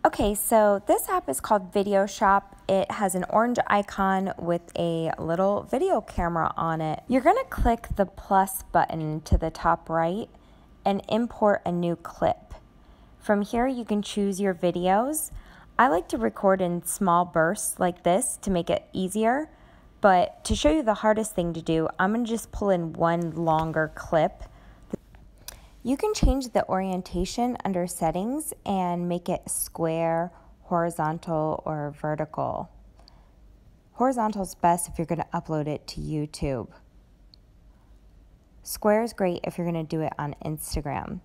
Okay, so this app is called Videoshop. It has an orange icon with a little video camera on it. You're going to click the plus button to the top right and import a new clip. From here, you can choose your videos. I like to record in small bursts like this to make it easier, but to show you the hardest thing to do, I'm going to just pull in one longer clip. You can change the orientation under settings and make it square, horizontal, or vertical. Horizontal is best if you're going to upload it to YouTube. Square is great if you're going to do it on Instagram.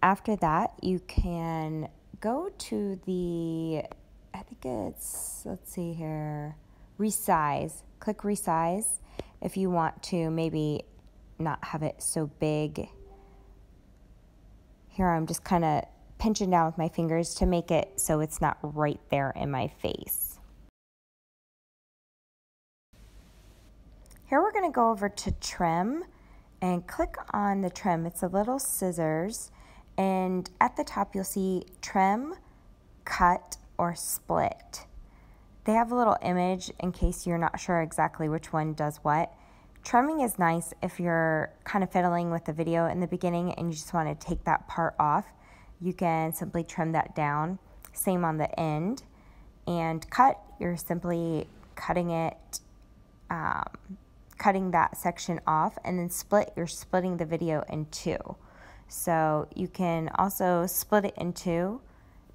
After that, you can go to the, I think it's, let's see here, Resize. Click Resize if you want to maybe not have it so big. Here I'm just kind of pinching down with my fingers to make it so it's not right there in my face. Here we're going to go over to trim and click on the trim. It's a little scissors, and at the top you'll see trim, cut, or split. They have a little image in case you're not sure exactly which one does what. Trimming is nice if you're kind of fiddling with the video in the beginning and you just want to take that part off. You can simply trim that down. Same on the end. And cut, you're simply cutting it, cutting that section off. And then split, you're splitting the video in two. So you can also split it in two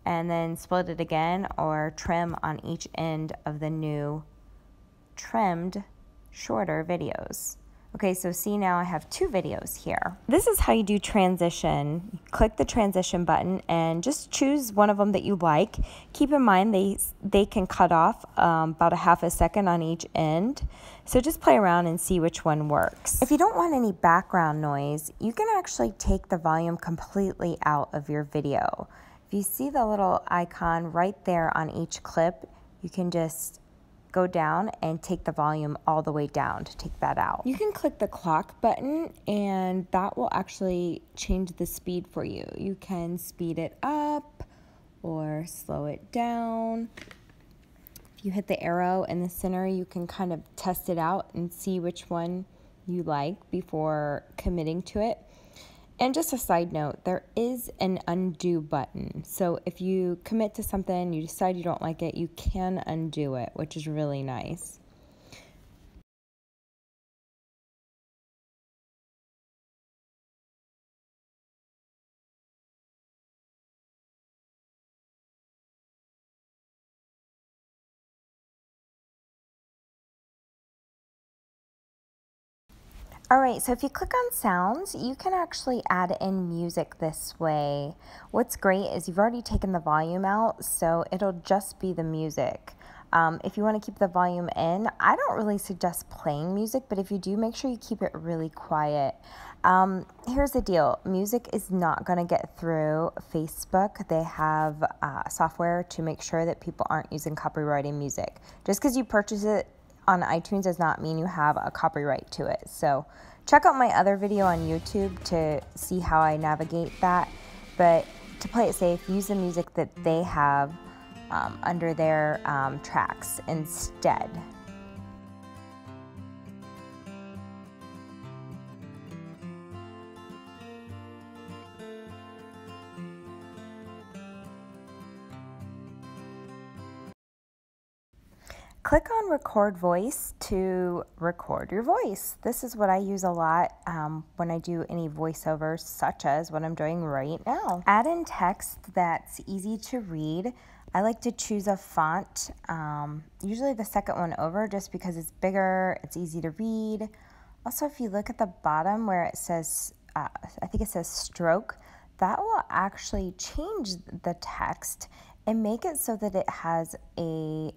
and then split it again, or trim on each end of the new trimmed shorter videos. Okay, so see, now I have two videos here. This is how you do transition. Click the transition button and just choose one of them that you like. Keep in mind they can cut off about a half a second on each end. So just play around and see which one works. If you don't want any background noise, you can actually take the volume completely out of your video. If you see the little icon right there on each clip, you can just go down and take the volume all the way down to take that out. You can click the clock button and that will actually change the speed for you. You can speed it up or slow it down. If you hit the arrow in the center, you can kind of test it out and see which one you like before committing to it. And just a side note, there is an undo button. So if you commit to something, you decide you don't like it, you can undo it, which is really nice. Alright, so if you click on sounds, you can actually add in music this way. What's great is you've already taken the volume out, so it'll just be the music. If you want to keep the volume in, I don't really suggest playing music, but if you do, make sure you keep it really quiet. Here's the deal. Music is not going to get through Facebook. They have software to make sure that people aren't using copyrighted music. Just because you purchase it on iTunes does not mean you have a copyright to it. So check out my other video on YouTube to see how I navigate that. But to play it safe, use the music that they have under their tracks instead. Click on record voice to record your voice. This is what I use a lot when I do any voiceovers, such as what I'm doing right now. Add in text that's easy to read. I like to choose a font, usually the second one over, just because it's bigger, it's easy to read. Also, if you look at the bottom where it says, I think it says stroke, that will actually change the text and make it so that it has a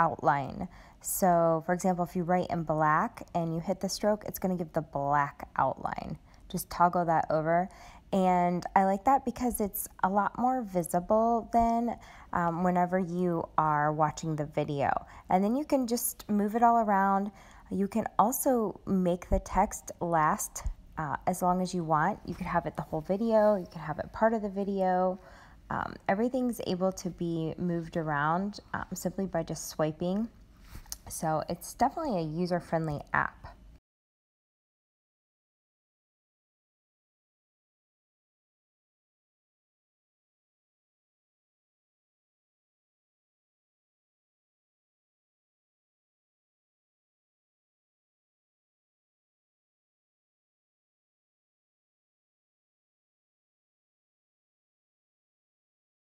outline. So for example, if you write in black and you hit the stroke, it's going to give the black outline. Just toggle that over. And I like that because it's a lot more visible than whenever you are watching the video. And then you can just move it all around. You can also make the text last as long as you want. You could have it the whole video, you could have it part of the video. Everything's able to be moved around simply by just swiping. So it's definitely a user-friendly app.